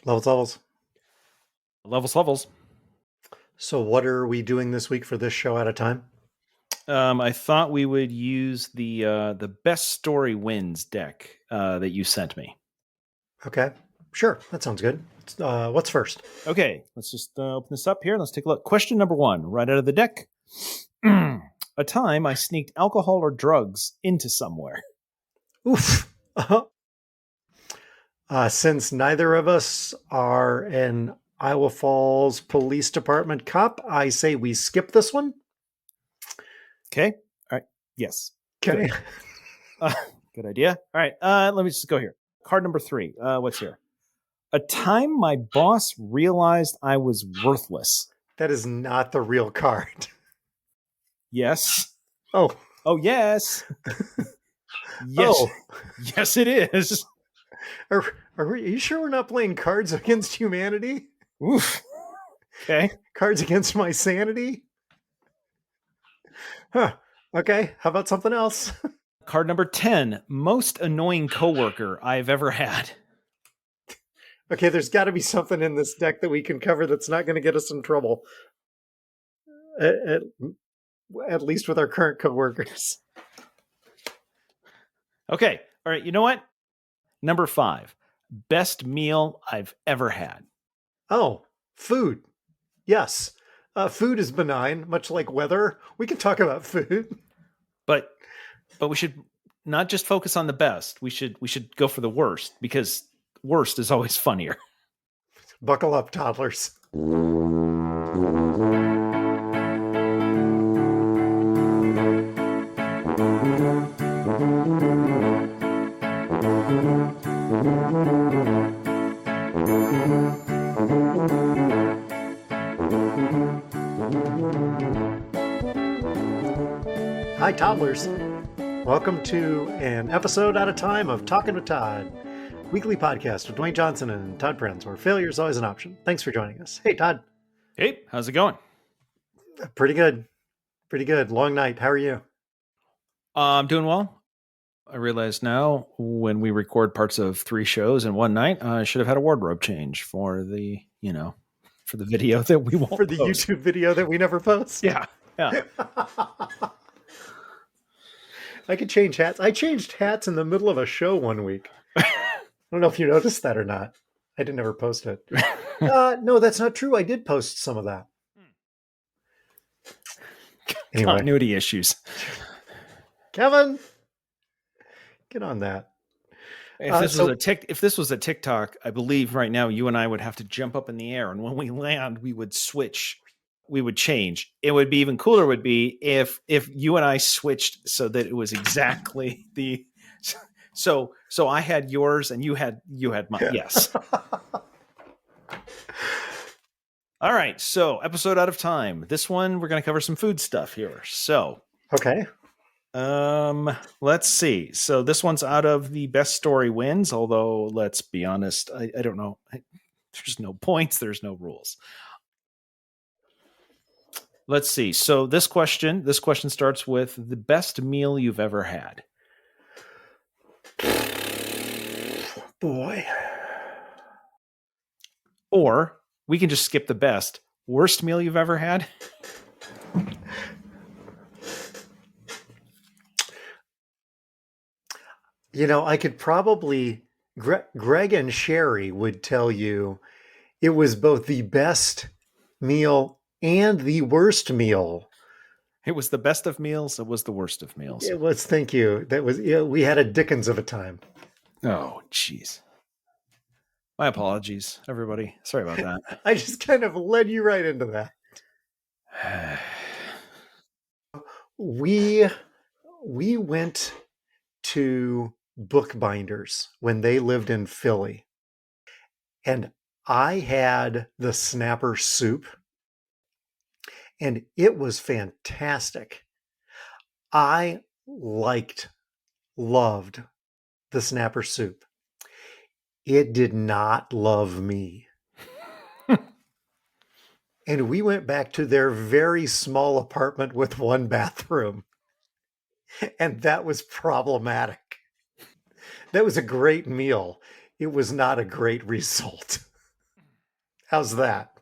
Levels, levels. Levels. So what are we doing this week for this show at a time? I thought we would use the best story wins deck that you sent me. Okay, sure. That sounds good. What's first? Okay, let's just open this up here. Let's take a look. Question number 1, right out of the deck. A time I sneaked alcohol or drugs into somewhere. Oof. Since neither of us are an Iowa Falls Police Department cop, I say we skip this one. Okay. All right. Yes. Okay. Good idea. All right. Let me just go here. Card number 3. What's here? A time my boss realized I was worthless. That is not the real card. Yes. Oh. Oh, yes. Yes. Oh. Yes, it is. Are you sure we're not playing Cards Against Humanity? Oof. Okay. Cards Against My Sanity? Huh. Okay. How about something else? Card number 10. Most annoying coworker I've ever had. Okay, there's got to be something in this deck that we can cover that's not going to get us in trouble. At least with our current coworkers. Okay. All right. You know what? Number 5. Best meal I've ever had. Oh, food. Yes. Food is benign, much like weather. We can talk about food. But we should not just focus on the best. We should go for the worst, because worst is always funnier. Buckle up, toddlers. Hi, toddlers. Welcome to an episode at a time of Talking with Todd, weekly podcast with Dwayne Johnson and Todd Prinz, where failure is always an option. Thanks for joining us. Hey, Todd. Hey, how's it going? Pretty good. Pretty good. Long night. How are you? I'm doing well. I realize now when we record parts of 3 shows in one night, I should have had a wardrobe change for the, for the video that we won't For the post. YouTube video that we never post. Yeah. I could change hats. I changed hats in the middle of a show one week. I don't know if you noticed that or not. I didn't ever post it. No, that's not true. I did post some of that. Anyway. Continuity issues. Kevin, get on that. If this was a TikTok, I believe right now you and I would have to jump up in the air, and when we land, we would switch. We would change. It would be even cooler would be if you and I switched so that it was exactly the so I had yours and you had mine. Yes. All right. So episode out of time. This one we're going to cover some food stuff here. So okay. Let's see. So this one's out of the best story wins. Although let's be honest, I don't know. There's no points. There's no rules. Let's see. So this question starts with the best meal you've ever had. Boy. Or we can just skip the best. Worst meal you've ever had? I could probably... Greg and Sherry would tell you it was both the best meal and the worst meal. It was the best of meals. It was the worst of meals. It was. Thank you. That was. We had a Dickens of a time. Oh, jeez. My apologies, everybody. Sorry about that. I just kind of led you right into that. We went to Bookbinders when they lived in Philly, and I had the snapper soup. And it was fantastic. I loved the snapper soup. It did not love me. And we went back to their very small apartment with one bathroom. And that was problematic. That was a great meal. It was not a great result. How's that?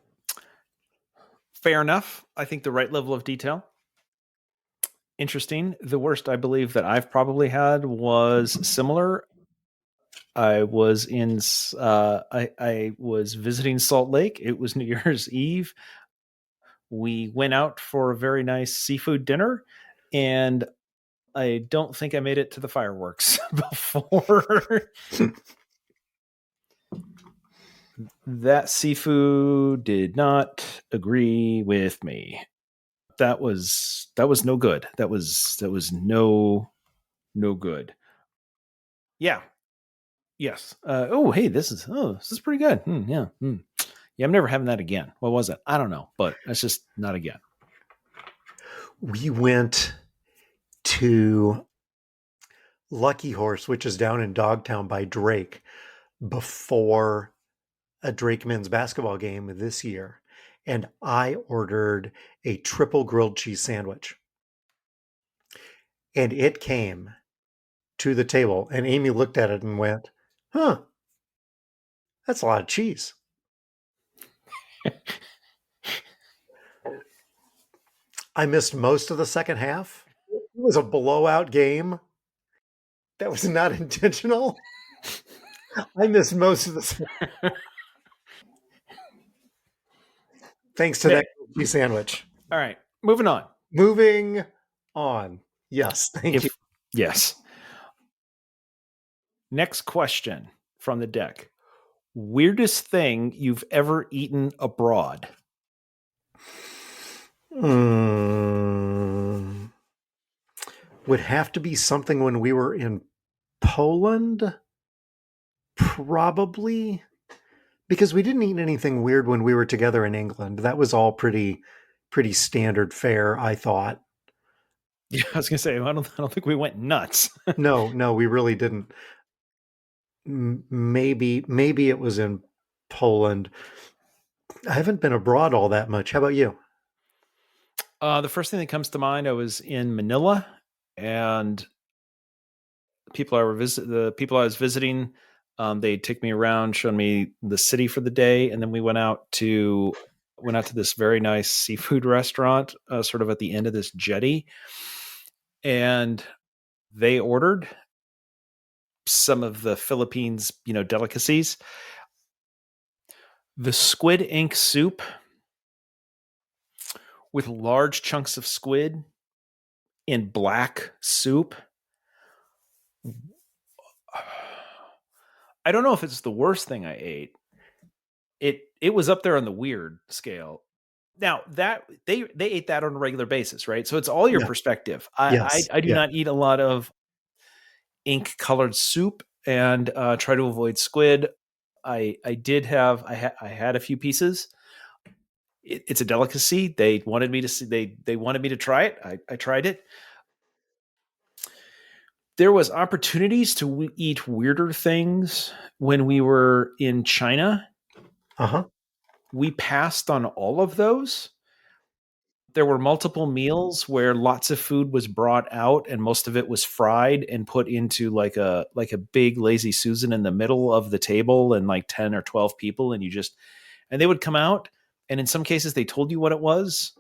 Fair enough. I think the right level of detail. Interesting. The worst I believe that I've probably had was similar. I was in. I was visiting Salt Lake. It was New Year's Eve. We went out for a very nice seafood dinner, and I don't think I made it to the fireworks before that seafood did not agree with me. That was no good. That was no good. Yeah. Yes. Hey, this is pretty good. Yeah. Yeah, I'm never having that again. What was it? I don't know, but that's just not again. We went to Lucky Horse, which is down in Dogtown by Drake, before a Drake men's basketball game this year. And I ordered a triple grilled cheese sandwich. And it came to the table, and Amy looked at it and went, huh, that's a lot of cheese. I missed most of the second half. It was a blowout game. That was not intentional. I missed most of the. Thanks to that cheese sandwich. All right, moving on. Moving on. Yes, thank you. Yes. Next question from the deck. Weirdest thing you've ever eaten abroad? Would have to be something when we were in Poland, probably, because we didn't eat anything weird when we were together in England. That was all pretty standard fare, I thought. Yeah, I was gonna say I don't think we went nuts. No, we really didn't. Maybe it was in Poland. I haven't been abroad all that much. How about you? The first thing that comes to mind, I was in Manila, and the people I was visiting, they took me around, showed me the city for the day, and then we went out to this very nice seafood restaurant, sort of at the end of this jetty, and they ordered some of the Philippines, delicacies. The squid ink soup with large chunks of squid in black soup. I don't know if it's the worst thing I ate. It was up there on the weird scale. Now that they ate that on a regular basis, right? So it's all your perspective. I do not eat a lot of ink colored soup and try to avoid squid. I had a few pieces. It's a delicacy. They wanted me to see. They wanted me to try it. I tried it. There was opportunities to eat weirder things when we were in China. We passed on all of those. There were multiple meals where lots of food was brought out and most of it was fried and put into like a big lazy Susan in the middle of the table, and like 10 or 12 people, and they would come out, and in some cases they told you what it was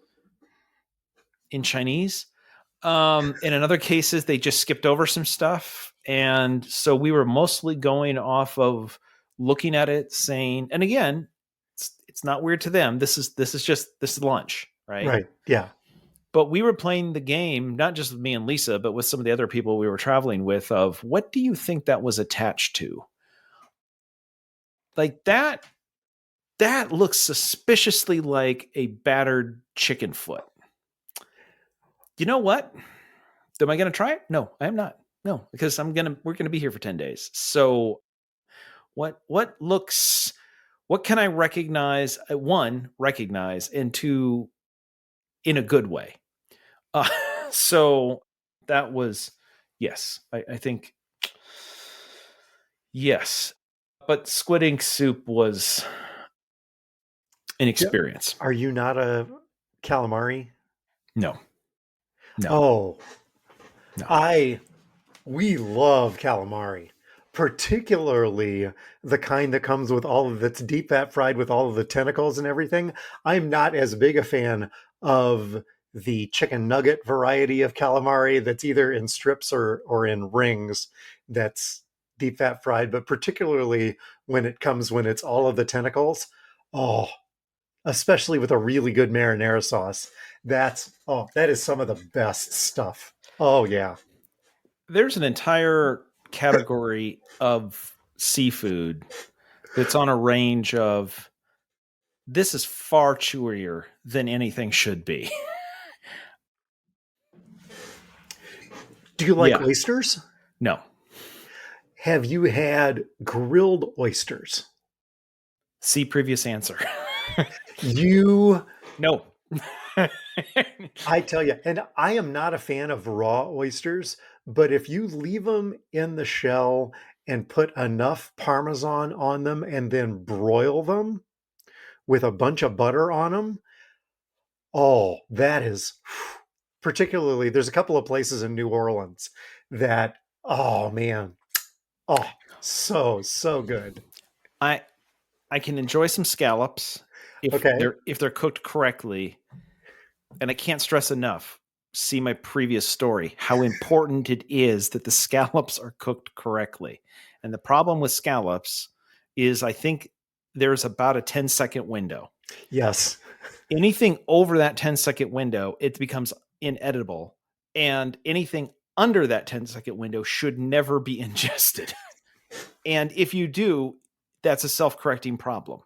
in Chinese. And in other cases they just skipped over some stuff. And so we were mostly going off of looking at it, saying, and again, it's not weird to them. This is lunch, right? Right. Yeah. But we were playing the game, not just with me and Lisa, but with some of the other people we were traveling with, of what do you think that was attached to? Like that looks suspiciously like a battered chicken foot. You know what? Am I going to try it? No, I am not. No, because we're going to be here for 10 days. So what can I recognize? One, recognize, and two, in a good way. So that was, yes, I think, yes. But squid ink soup was an experience. Are you not a calamari? No. Oh, no. We love calamari, particularly the kind that comes with all of that's deep fat fried with all of the tentacles and everything. I'm not as big a fan of the chicken nugget variety of calamari that's either in strips or in rings that's deep fat fried, but particularly when it's all of the tentacles. Oh, especially with a really good marinara sauce. That is some of the best stuff. Oh yeah. There's an entire category of seafood that's on a range of this is far chewier than anything should be. Do you like Yeah. oysters? No. Have you had grilled oysters? See previous answer. You, No. I tell you, and I am not a fan of raw oysters, but if you leave them in the shell and put enough Parmesan on them and then broil them with a bunch of butter on them, oh, that is particularly, there's a couple of places in New Orleans that, oh man, oh, so good. I can enjoy some scallops Okay. if they're cooked correctly. And I can't stress enough, see my previous story, how important it is that the scallops are cooked correctly. And the problem with scallops is I think there's about a 10-second window. Yes. Anything over that 10-second window, it becomes inedible. And anything under that 10-second window should never be ingested. And if you do, that's a self-correcting problem.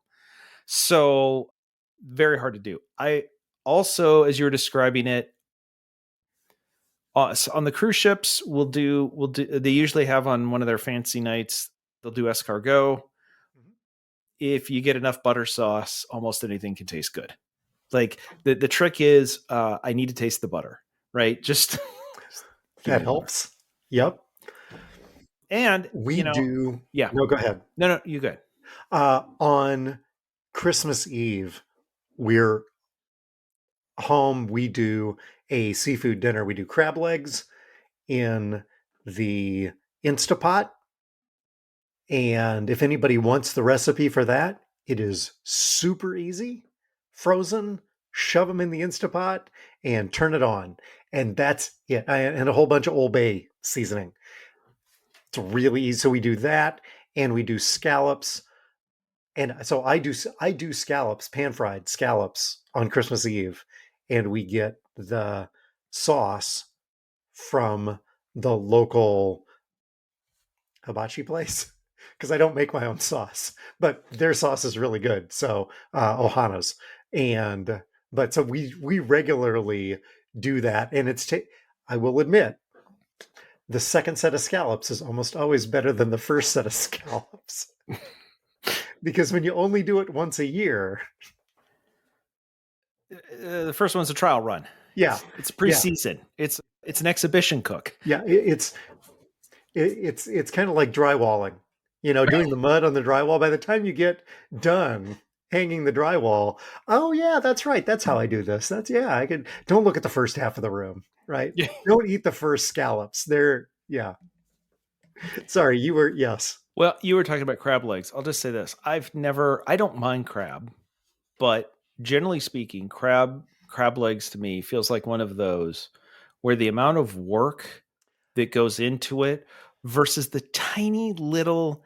So very hard to do. I also, as you were describing it, on the cruise ships, we'll do. They usually have on one of their fancy nights, they'll do escargot. If you get enough butter sauce, almost anything can taste good. Like the trick is, I need to taste the butter, right? Just that helps. Yep. And We do. yeah. No, go ahead. No, you good. On Christmas Eve, we're home. We do a seafood dinner. We do crab legs in the Instapot. And if anybody wants the recipe for that, it is super easy. Frozen, shove them in the Instapot and turn it on. And that's it. And a whole bunch of Old Bay seasoning. It's really easy. So we do that and we do scallops. And so I do scallops, pan-fried scallops on Christmas Eve. And we get the sauce from the local hibachi place because I don't make my own sauce, but their sauce is really good. So Ohana's, and but so we regularly do that, and I will admit, the second set of scallops is almost always better than the first set of scallops because when you only do it once a year, the first one's a trial run. Yeah, it's preseason. Yeah. It's an exhibition cook. Yeah, it's kind of like drywalling. Doing the mud on the drywall. By the time you get done hanging the drywall, oh yeah, that's right. That's how I do this. Don't look at the first half of the room, right? Yeah. Don't eat the first scallops. Yeah. Sorry, yes. Well, you were talking about crab legs. I'll just say this. I don't mind crab, but generally speaking, crab legs to me feels like one of those where the amount of work that goes into it versus the tiny little,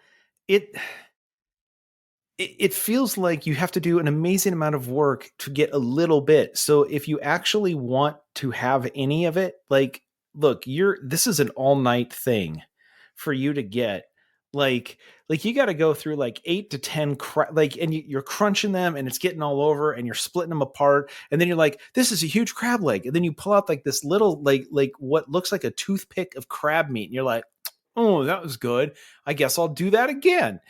it feels like you have to do an amazing amount of work to get a little bit. So if you actually want to have any of it, like, look, this is an all night thing for you to get. Like you got to go through like 8 to 10 and you're crunching them and it's getting all over and you're splitting them apart. And then you're like, this is a huge crab leg. And then you pull out like this little, like what looks like a toothpick of crab meat. And you're like, oh, that was good. I guess I'll do that again.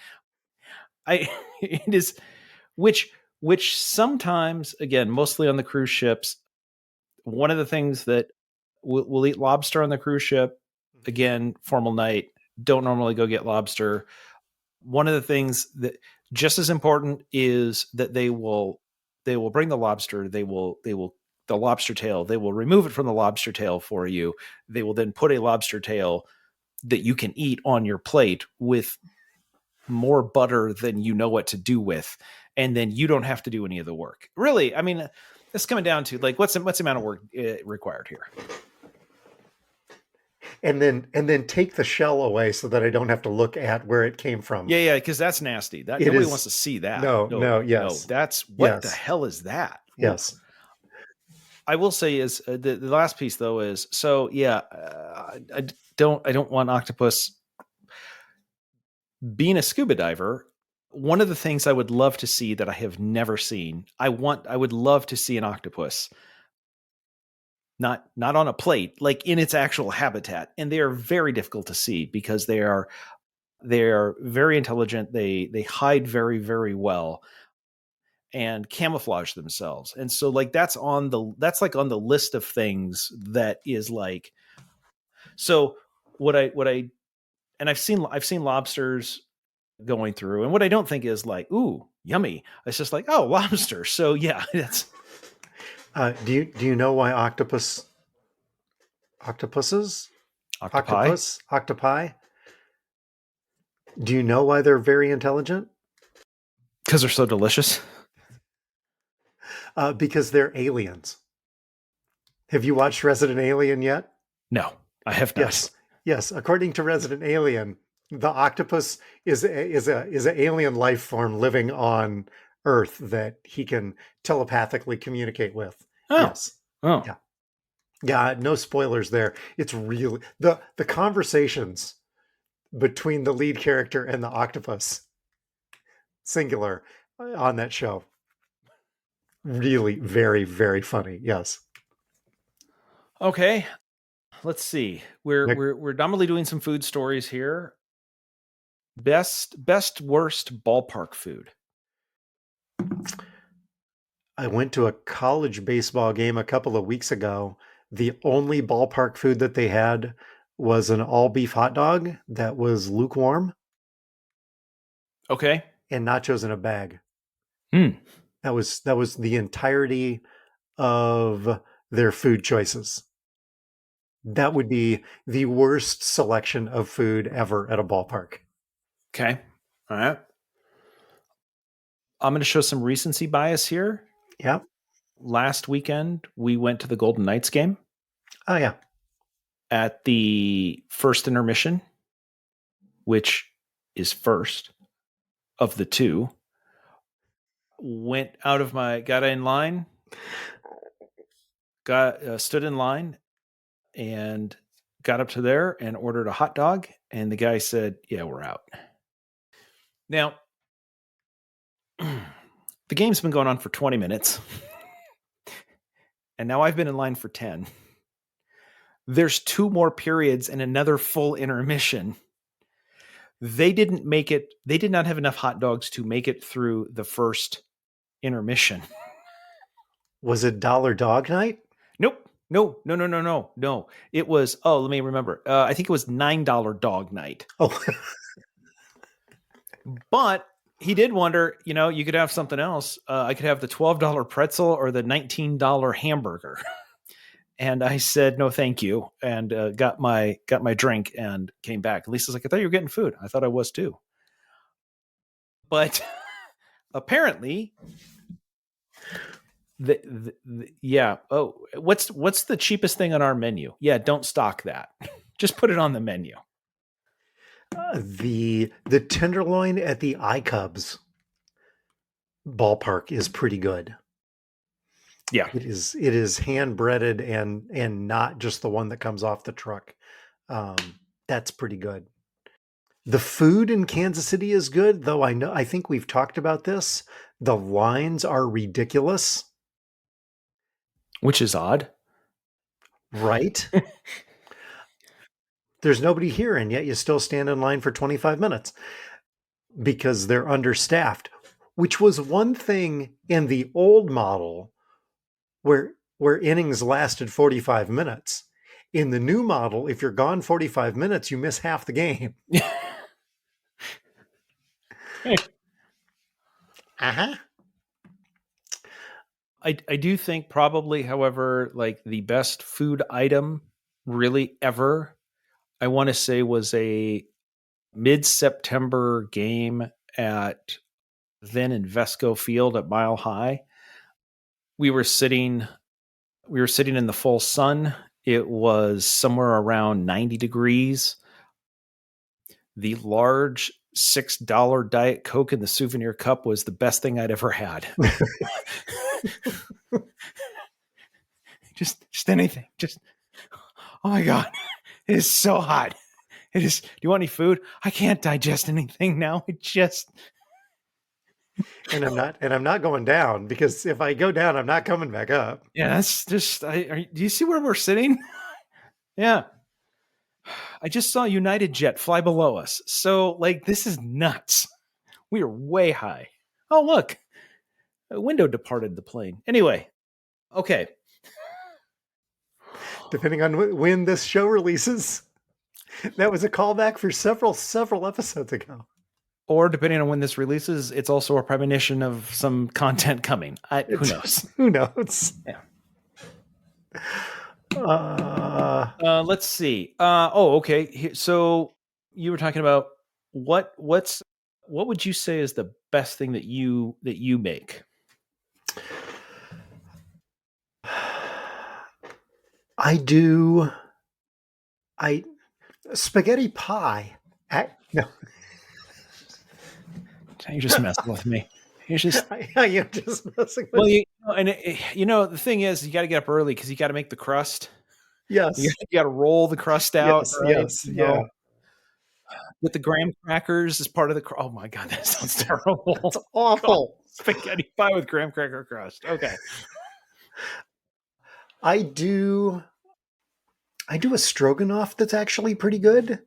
It is, which sometimes, again, mostly on the cruise ships, one of the things that we'll eat lobster on the cruise ship. Again, formal night, don't normally go get lobster. One of the things that just as important is that they will bring the lobster. The lobster tail. They will remove it from the lobster tail for you. They will then put a lobster tail that you can eat on your plate with more butter than you know what to do with, and then you don't have to do any of the work. Really, I mean, it's coming down to like what's the amount of work required here. And then take the shell away so that I don't have to look at where it came from. Yeah, because that's nasty. That nobody wants to see that. No, yes. No, that's what the hell is that? Yes. I will say is the last piece though is so yeah. I don't want octopus being a scuba diver. One of the things I would love to see that I have never seen. I would love to see an octopus. Not on a plate, like in its actual habitat, and they are very difficult to see because they are very intelligent. They hide very, very well and camouflage themselves. And so like that's like on the list of things that is like, so what I and I've seen lobsters going through, and what I don't think is like, ooh, yummy. It's just like, oh, lobster. So yeah, that's do you know why octopi do you know why they're very intelligent? Because they're so delicious. Because they're aliens. Have you watched Resident Alien yet? No, I have not. Yes. According to Resident Alien, the octopus is an alien life form living on Earth that he can telepathically communicate with. Oh. Yes. Oh. Yeah. No spoilers there. It's really the conversations between the lead character and the octopus, singular, on that show. Really very, very funny. Yes. Okay. Let's see. We're dominantly doing some food stories here. Best worst ballpark food. I went to a college baseball game a couple of weeks ago. The only ballpark food that they had was an all beef hot dog that was lukewarm. Okay. And nachos in a bag. Mm. That was the entirety of their food choices. That would be the worst selection of food ever at a ballpark. Okay. All right. I'm going to show some recency bias here. Yeah. Last weekend, we went to the Golden Knights game. Oh, yeah. At the first intermission, which is first of the two, got in line, stood in line, and got up to there and ordered a hot dog. And the guy said, yeah, we're out. Now, the game's been going on for 20 minutes. And now I've been in line for 10. There's 2 more periods and another full intermission. They did not have enough hot dogs to make it through the first intermission. Was it Dollar Dog Night? Nope. No. It was, let me remember. I think it was $9 Dog Night. Oh. But he did wonder, you could have something else. I could have the $12 pretzel or the $19 hamburger. And I said, no, thank you. And got my drink and came back. Lisa's like, I thought you were getting food. I thought I was too. But apparently, yeah. Oh, what's the cheapest thing on our menu? Yeah, don't stock that. Just put it on the menu. The tenderloin at the iCubs ballpark is pretty good. Yeah, it is hand breaded and not just the one that comes off the truck. That's pretty good. The food in Kansas City is good, though. I think we've talked about this. The lines are ridiculous, which is odd, right? There's nobody here, and yet you still stand in line for 25 minutes because they're understaffed, which was one thing in the old model where innings lasted 45 minutes. In the new model, if you're gone 45 minutes, you miss half the game. Uh-huh. I do think probably, however, like the best food item really ever, I want to say was a mid-September game at then Invesco Field at Mile High. We were sitting in the full sun. It was somewhere around 90 degrees. The large $6 Diet Coke in the souvenir cup was the best thing I'd ever had. just anything. Just, oh my God, it is so hot. It is. Do you want any food? I can't digest anything now. It just. And I'm not going down, because if I go down, I'm not coming back up. Yeah, that's just. Do you see where we're sitting? Yeah. I just saw United Jet fly below us. So, like, this is nuts. We are way high. Oh, look. A window departed the plane. Anyway, okay. Depending on when this show releases, that was a callback for several episodes ago. Or depending on when this releases, it's also a premonition of some content coming. Who knows? Who knows? Yeah. Let's see. Okay. So you were talking about what would you say is the best thing that you make? Spaghetti pie. No. You're just messing with me. You're just just messing with the thing is, you got to get up early because you got to make the crust. Yes. You got to roll the crust out. Yes, right? yes, yeah. With the graham crackers as part of the oh my God, that sounds terrible. It's awful. Spaghetti pie with graham cracker crust. Okay. I do a stroganoff that's actually pretty good.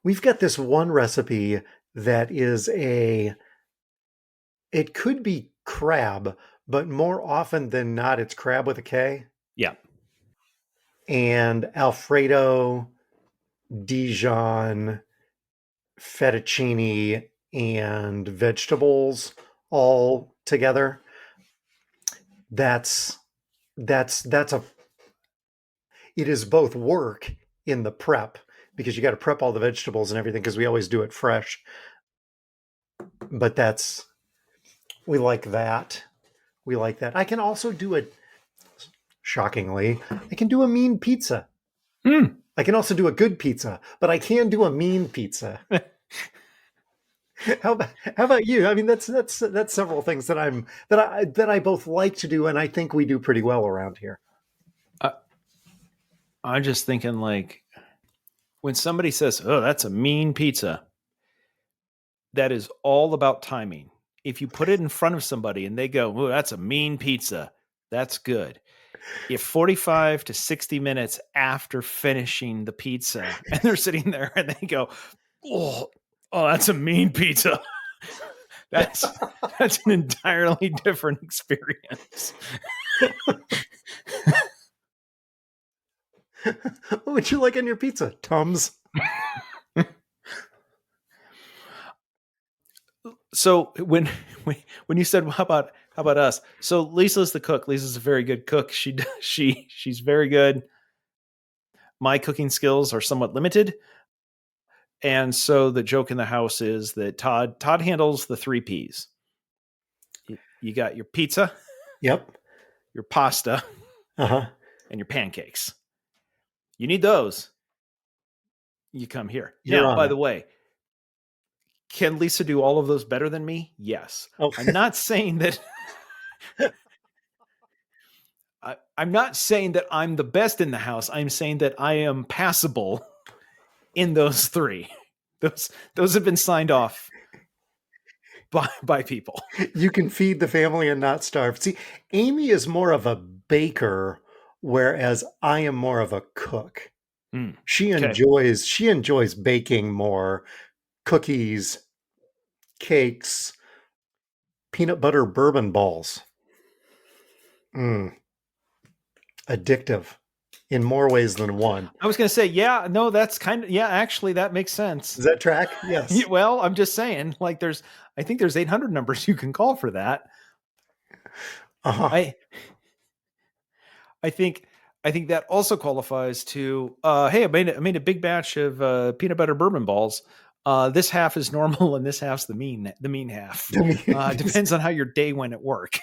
We've got this one recipe that is it could be crab, but more often than not, it's crab with a K. Yeah. And Alfredo, Dijon, fettuccine, and vegetables all together. It is both work in the prep, because you got to prep all the vegetables and everything, because we always do it fresh. But we like that. We like that. I can also do it, shockingly, I can do a mean pizza. I can also do a good pizza, but I can do a mean pizza. How about you? I mean, that's several things that I both like to do, and I think we do pretty well around here. I'm just thinking, like, when somebody says, "Oh, that's a mean pizza," that is all about timing. If you put it in front of somebody and they go, "Oh, that's a mean pizza," that's good. If 45 to 60 minutes after finishing the pizza and they're sitting there and they go, "Oh, that's a mean pizza," that's an entirely different experience. What would you like on your pizza, Tums? So when you said, how about us? So Lisa's the cook. Lisa's a very good cook. She's very good. My cooking skills are somewhat limited. And so the joke in the house is that Todd handles the 3 Ps. You got your pizza. Yep. Your pasta. Uh-huh. And your pancakes. You need those. You come here. You're now, on by it. the way, can Lisa do all of those better than me? Yes. Oh. I'm not saying that. I'm not saying that I'm the best in the house. I'm saying that I am passable in those 3. Those have been signed off by people. You can feed the family and not starve. See, Amy is more of a baker, whereas I am more of a cook. She enjoys baking more. Cookies, cakes, peanut butter bourbon balls. Addictive in more ways than one. I was going to say, that's actually that makes sense. Does that track? Yes. Well, I'm just saying, like, I think there's 800 numbers you can call for that. Uh-huh. I think I think that also qualifies to, hey, I made a big batch of peanut butter bourbon balls. This half is normal and this half's the mean half. I mean, Depends on how your day went at work.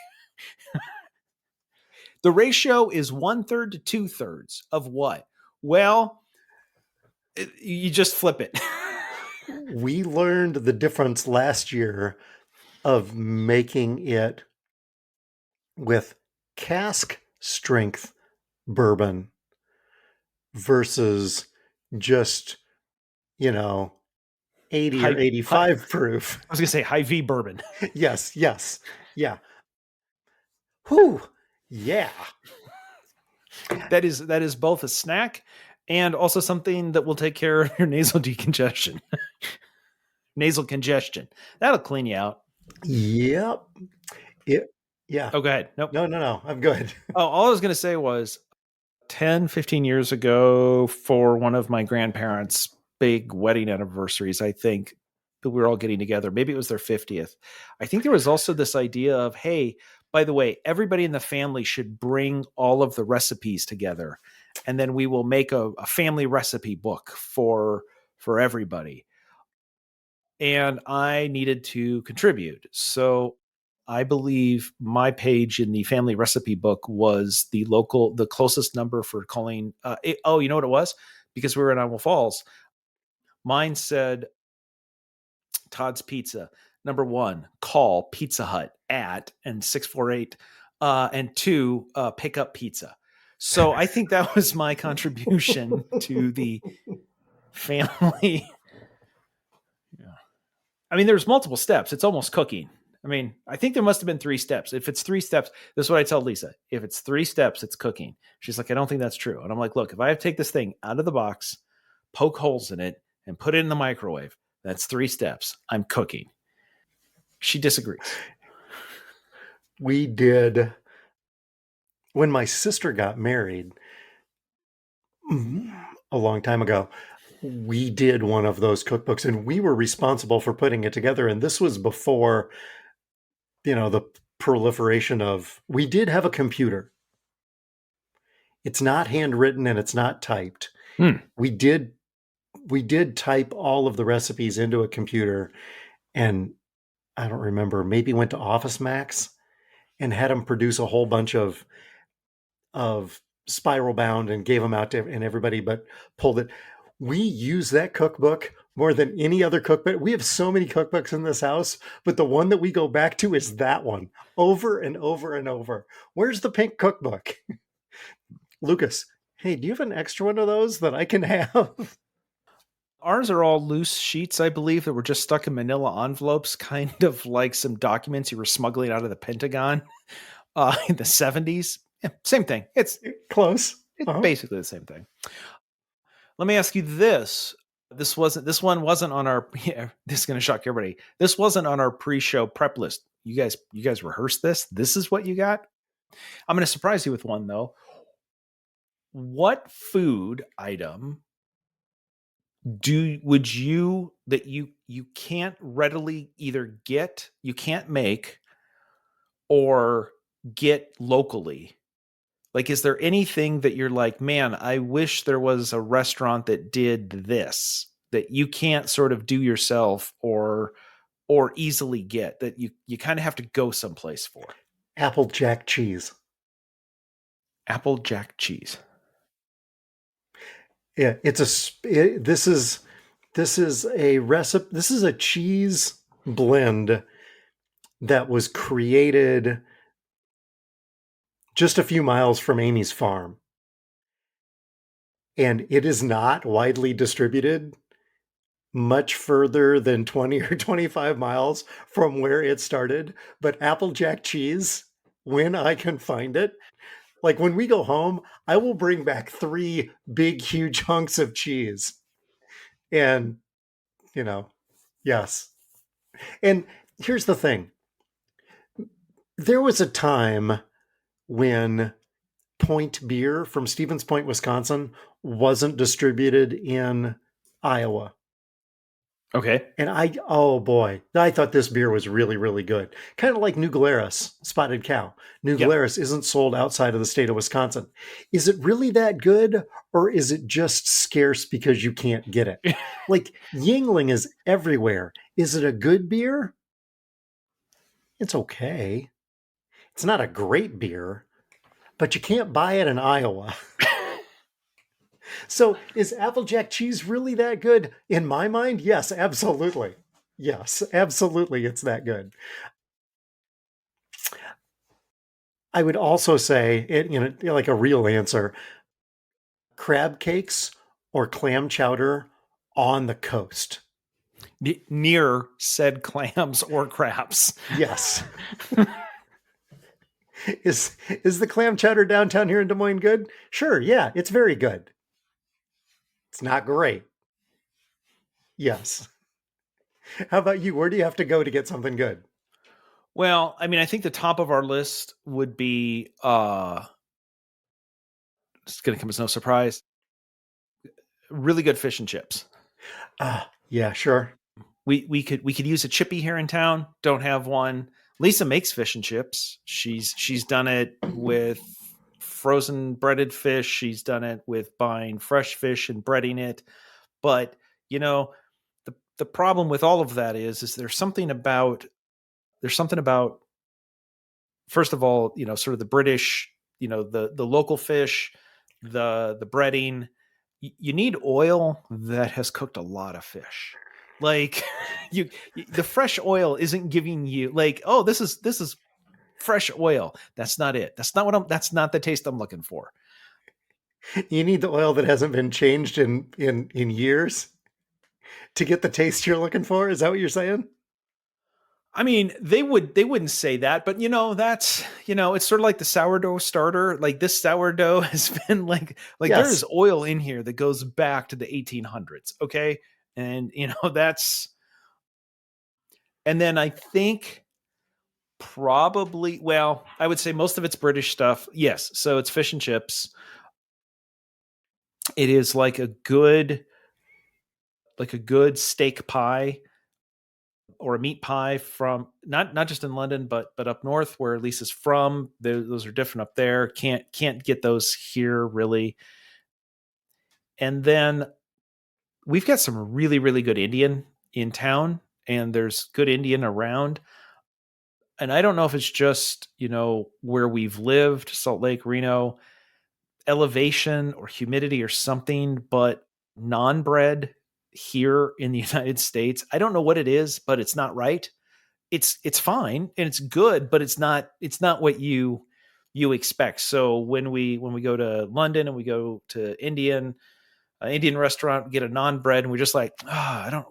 The ratio is 1/3 to 2/3 of what? Well, you just flip it. we learned the difference last year of making it with cask strength bourbon versus just, 80 or 85 proof. I was gonna say high V bourbon. Yes. Yeah. Whew. Yeah. That is both a snack and also something that will take care of your nasal decongestion. Nasal congestion. That'll clean you out. Yep. Yeah. Oh, go ahead. Nope. No. I'm good. Oh, all I was going to say was 10, 15 years ago for one of my grandparents' big wedding anniversaries, I think that we were all getting together. Maybe it was their 50th. I think there was also this idea of, hey, by the way, everybody in the family should bring all of the recipes together. And then we will make a family recipe book for everybody. And I needed to contribute. So I believe my page in the family recipe book was the closest number for calling. Oh, you know what it was? Because we were in Iowa Falls. Mine said Todd's Pizza. Number 1, call Pizza Hut at and 648 and 2, pick up pizza. So I think that was my contribution to the family. Yeah. I mean, there's multiple steps. It's almost cooking. I mean, I think there must have been 3 steps. If it's 3 steps, this is what I tell Lisa. If it's 3 steps, it's cooking. She's like, I don't think that's true. And I'm like, look, if I have to take this thing out of the box, poke holes in it, and put it in the microwave, that's 3 steps. I'm cooking. She disagrees. We did, when my sister got married a long time ago, we did one of those cookbooks and we were responsible for putting it together. And this was before, the proliferation of, we did have a computer. It's not handwritten and it's not typed. We did type all of the recipes into a computer, and I don't remember, maybe went to Office Max and had them produce a whole bunch of spiral bound and gave them out to and everybody, but pulled it. We use that cookbook more than any other cookbook. We have so many cookbooks in this house, but the one that we go back to is that one over and over and over. Where's the pink cookbook? Lucas, hey, do you have an extra one of those that I can have? Ours are all loose sheets, I believe, that were just stuck in manila envelopes, kind of like some documents you were smuggling out of the Pentagon in the 70s. Yeah, same thing. It's close. It's basically the same thing. Let me ask you this. This one wasn't on our, this is going to shock everybody. This wasn't on our pre-show prep list. You guys rehearsed this? This is what you got? I'm going to surprise you with one though. What food item would you can't readily either you can't make or get locally? Like, is there anything that you're like, man, I wish there was a restaurant that did this that you can't sort of do yourself or easily get, that you kind of have to go someplace for? Applejack cheese. Applejack cheese. Yeah, this is a recipe. This is a cheese blend that was created just a few miles from Amy's farm. And it is not widely distributed much further than 20 or 25 miles from where it started. But Applejack cheese, when I can find it, like when we go home, I will bring back 3 big, huge hunks of cheese. And, yes. And here's the thing. There was a time when Point beer from Stevens Point, Wisconsin, wasn't distributed in Iowa. Okay. And oh boy, I thought this beer was really, really good. Kind of like New Glarus Spotted Cow. New Yep. Glarus isn't sold outside of the state of Wisconsin. Is it really that good, or is it just scarce because you can't get it? Like Yingling is everywhere. Is it a good beer? It's okay. It's not a great beer, but you can't buy it in Iowa. So is Applejack cheese really that good? In my mind, yes, absolutely. Yes, absolutely, it's that good. I would also say, like a real answer, crab cakes or clam chowder on the coast. Near said clams or crabs. Yes. Is the clam chowder downtown here in Des Moines good? Sure, yeah, it's very good. It's not great. Yes. How about you? Where do you have to go to get something good? Well, I mean, I think the top of our list would be it's going to come as no surprise. Really good fish and chips. Yeah, sure. We could use a chippy here in town. Don't have one. Lisa makes fish and chips. She's done it with frozen breaded fish. She's done it with buying fresh fish and breading it. But you know, the problem with all of that is there's something about first of all, sort of the British, the local fish, the breading. You need oil that has cooked a lot of fish. Like the fresh oil isn't giving you like, oh, this is fresh oil. That's not it. That's not the taste I'm looking for. You need the oil that hasn't been changed in years to get the taste you're looking for. Is that what you're saying? I mean, they wouldn't say that, but that's it's sort of like the sourdough starter. Like this sourdough has been like there Yes. is oil in here that goes back to the 1800s. Okay, and that's and then I think probably I would say most of it's British stuff. Yes, so it's fish and chips. It is like a good steak pie or a meat pie from not just in London but up north where Lisa's from. Those are different up there. Can't get those here really. And then we've got some really really good Indian in town, and there's good Indian around. And I don't know if it's just where we've lived, Salt Lake, Reno, elevation or humidity or something, but non-bread here in the United States, I don't know what it is, but it's not right. It's fine and it's good, but it's not what you expect. So when we go to London and we go to Indian restaurant, get a non-bread, and we're just like, I don't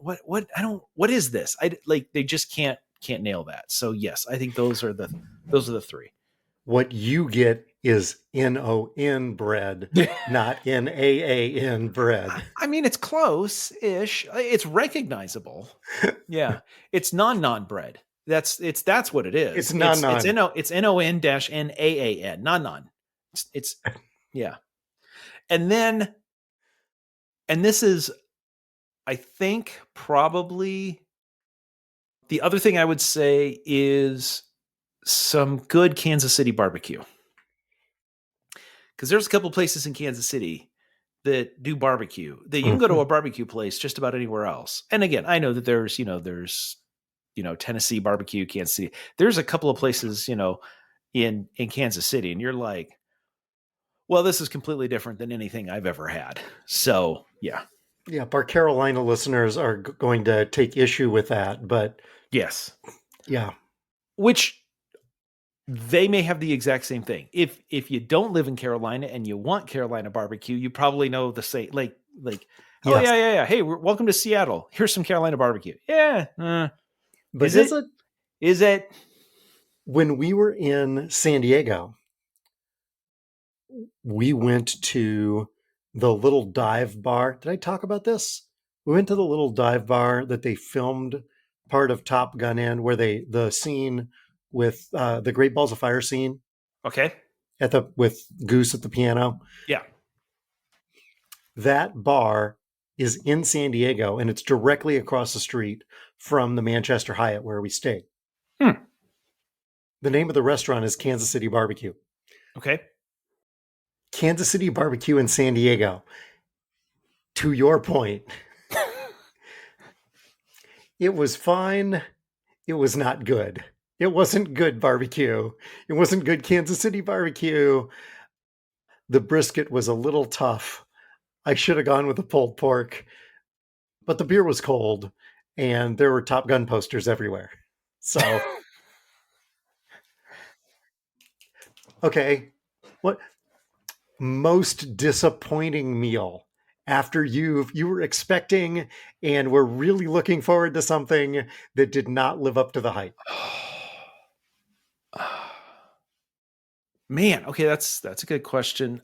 what is this? I like they just can't nail that. So yes, I think those are the three. What you get is NON bread, not NAAN bread. I mean, it's close-ish. It's recognizable. Yeah, it's non bread. That's what it is. It's non It's non. it's NON-NAAN non. It's yeah, and then and this is I think probably the other thing I would say is some good Kansas City barbecue, because there's a couple places in Kansas City that do barbecue that you can go to a barbecue place just about anywhere else. And again, I know that there's Tennessee barbecue, Kansas City. There's a couple of places, in Kansas City, and you're like, well, this is completely different than anything I've ever had. So yeah. Yeah, our Carolina listeners are going to take issue with that, but Yes. yeah. Which they may have the exact same thing. If you don't live in Carolina and you want Carolina barbecue, you probably know the same. Like, oh Yes. yeah. Hey, welcome to Seattle. Here's some Carolina barbecue. Yeah. But Is it? Is it? When we were in San Diego, we went to the little dive bar. Did I talk about this? We went to the little dive bar that they filmed part of Top Gun in, where the scene with the Great Balls of Fire scene Okay. with Goose at the piano. Yeah. That bar is in San Diego, and it's directly across the street from the Manchester Hyatt where we stay. Hmm. The name of the restaurant is Kansas City Barbecue. Okay. Kansas City Barbecue in San Diego. To your point, it was fine. It was not good. It wasn't good barbecue. It wasn't good Kansas City barbecue. The brisket was a little tough. I should have gone with the pulled pork, but the beer was cold and there were Top Gun posters everywhere. So, okay. What most disappointing meal after you were expecting and were really looking forward to something that did not live up to the hype? Man, okay, that's a good question.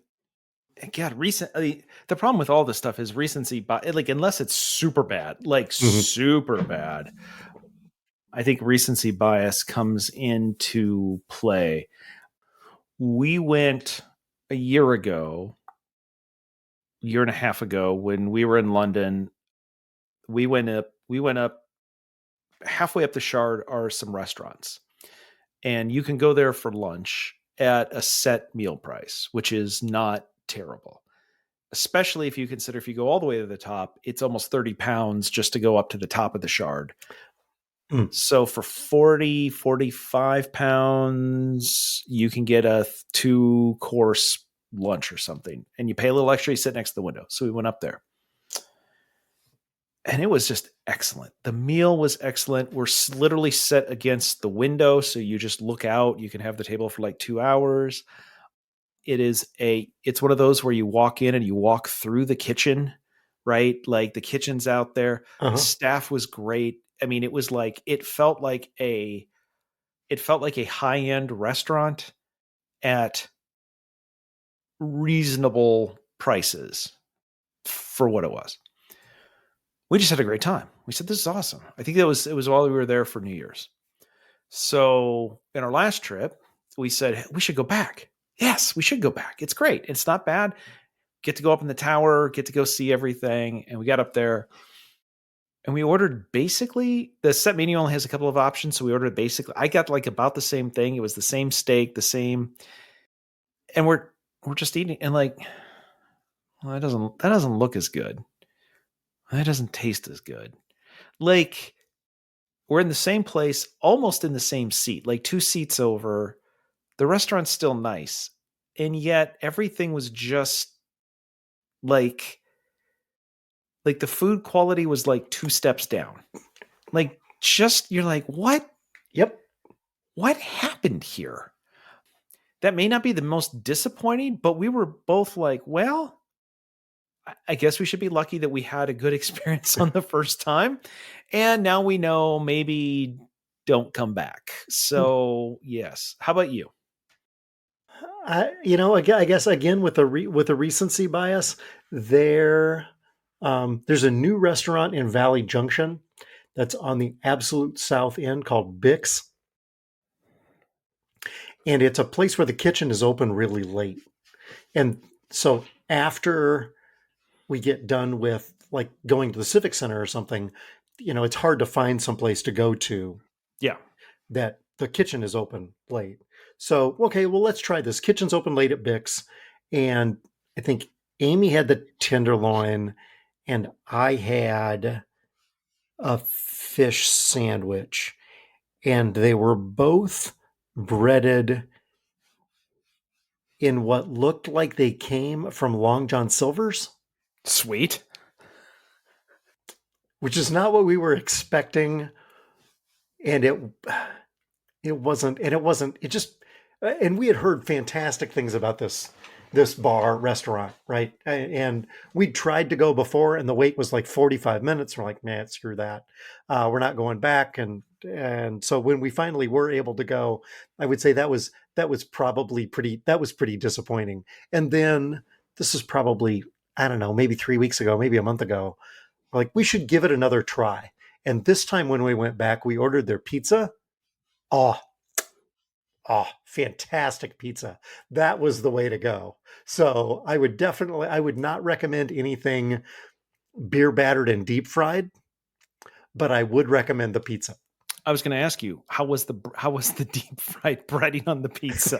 God, recently the problem with all this stuff is recency bias. Like, unless it's super bad, like Mhm. super bad, I think recency bias comes into play. We went a year ago, year and a half ago, when we were in London. We went up halfway up the Shard are some restaurants, and you can go there for lunch at a set meal price, which is not terrible. Especially if you consider if you go all the way to the top, it's almost 30 pounds just to go up to the top of the Shard. Mm. So for 40, 45 pounds, you can get a 2-course lunch or something, and you pay a little extra, you sit next to the window. So we went up there, and it was just excellent. The meal was excellent. We're literally set against the window, so you just look out. You can have the table for like 2 hours. It's one of those where you walk in and you walk through the kitchen, right? Like the kitchen's out there. The Uh-huh. staff was great. I mean, it felt like a high-end restaurant at reasonable prices for what it was. We just had a great time. We said, this is awesome. I think it was while we were there for New Year's. So in our last trip, we said, we should go back. Yes, we should go back. It's great. It's not bad. Get to go up in the tower, get to go see everything. And we got up there and we ordered basically the set menu only has a couple of options. So we ordered basically, I got like about the same thing. It was the same steak, the same, and we're just eating and like, well, that doesn't look as good. That doesn't taste as good. Like we're in the same place, almost in the same seat, like 2 seats over. The restaurant's still nice. And yet everything was just like the food quality was like 2 steps down. Like just you're like, Yep. what happened here? That may not be the most disappointing, but we were both like, well, I guess we should be lucky that we had a good experience on the first time. And now we know maybe don't come back. So, yes. How about you? I guess again with with a recency bias, there's a new restaurant in Valley Junction that's on the absolute south end called Bix, and it's a place where the kitchen is open really late. And so after we get done with like going to the Civic Center or something, it's hard to find some place to go to Yeah. that the kitchen is open late. So, okay, well, let's try this. Kitchen's open late at Bix. And I think Amy had the tenderloin and I had a fish sandwich. And they were both breaded in what looked like they came from Long John Silver's, Sweet. which is not what we were expecting. And it just, and we had heard fantastic things about this bar restaurant, right? And we'd tried to go before and the wait was like 45 minutes. We're like, man, screw that. We're not going back. And so when we finally were able to go, I would say that was pretty disappointing. And then this is probably, I don't know, maybe 3 weeks ago, maybe a month ago, we're like, we should give it another try. And this time when we went back, we ordered their pizza. Oh, Oh, fantastic pizza. That was the way to go. So I would not recommend anything beer battered and deep fried, but I would recommend the pizza. I was going to ask you, how was the deep fried breading on the pizza?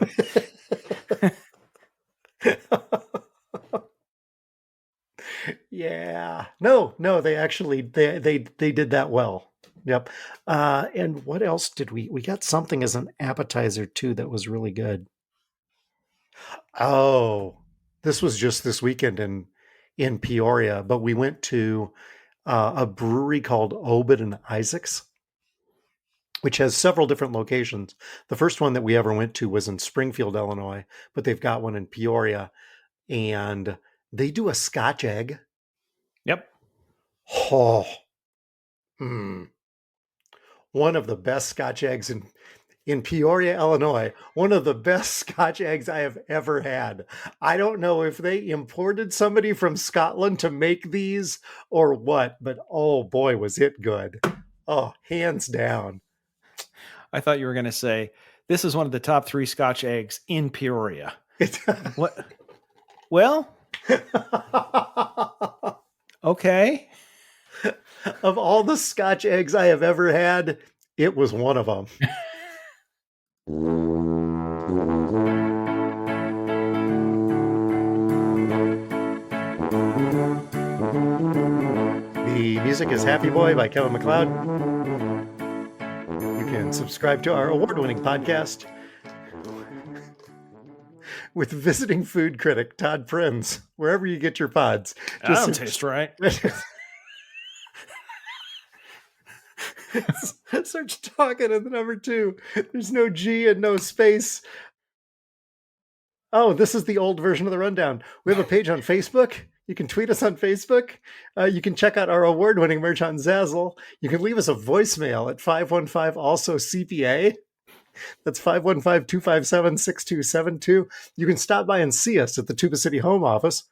Yeah. No, they actually they did that well. Yep. And what else did we got something as an appetizer too that was really good. Oh, this was just this weekend in Peoria, but we went to a brewery called Obed and Isaacs, which has several different locations. The first one that we ever went to was in Springfield, Illinois, but they've got one in Peoria, and they do a Scotch egg. Yep. Oh, one of the best Scotch eggs in Peoria, Illinois. One of the best Scotch eggs I have ever had. I don't know if they imported somebody from Scotland to make these or what, but oh boy, was it good. Oh, hands down. I thought you were going to say, this is one of the top 3 Scotch eggs in Peoria. What? Well, okay. Of all the Scotch eggs I have ever had, it was one of them. The music is Happy Boy by Kevin MacLeod. You can subscribe to our award-winning podcast with visiting food critic Todd Prinz, wherever you get your pods. Just don't taste right. Search Talking and the number 2. There's no G and no space. Oh, this is the old version of the rundown. We have a page on Facebook. You can tweet us on Facebook. You can check out our award-winning merch on Zazzle. You can leave us a voicemail at 515 also CPA. That's 515-257-6272. You can stop by and see us at the Tuba City home office.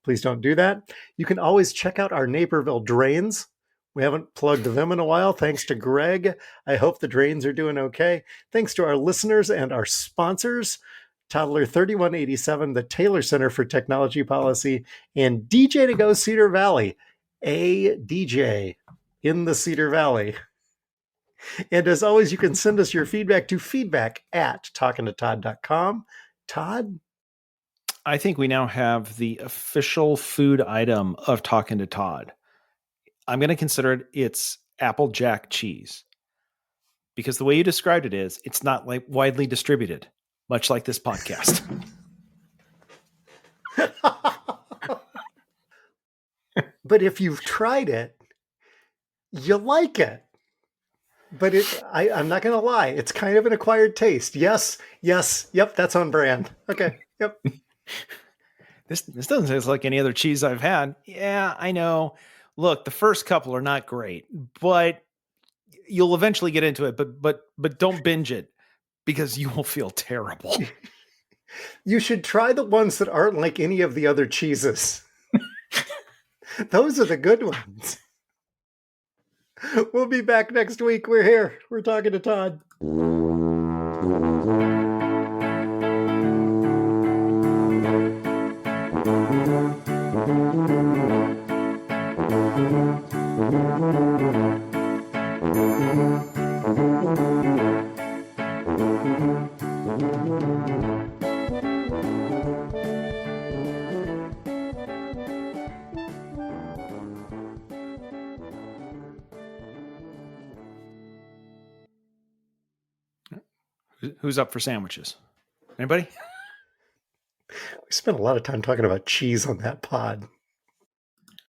Please don't do that. You can always check out our Naperville drains. We haven't plugged them in a while, thanks to Greg. I hope the drains are doing okay. Thanks to our listeners and our sponsors, Toddler 3187, the Taylor Center for Technology Policy, and DJ to Go Cedar Valley, a DJ in the Cedar Valley. And as always, you can send us your feedback to feedback@talkingtotodd.com. Todd? I think we now have the official food item of Talking to Todd. I'm going to consider it's Apple Jack cheese. Because the way you described it is, it's not like widely distributed, much like this podcast. But if you've tried it, you like it. But I'm not going to lie. It's kind of an acquired taste. Yes. Yep. That's on brand. Okay. Yep. This doesn't taste like any other cheese I've had. Yeah, I know. Look, the first couple are not great, but you'll eventually get into it. But don't binge it because you will feel terrible. You should try the ones that aren't like any of the other cheeses. Those are the good ones. We'll be back next week. We're here. We're talking to Todd. Who's up for sandwiches? Anybody? We spent a lot of time talking about cheese on that pod.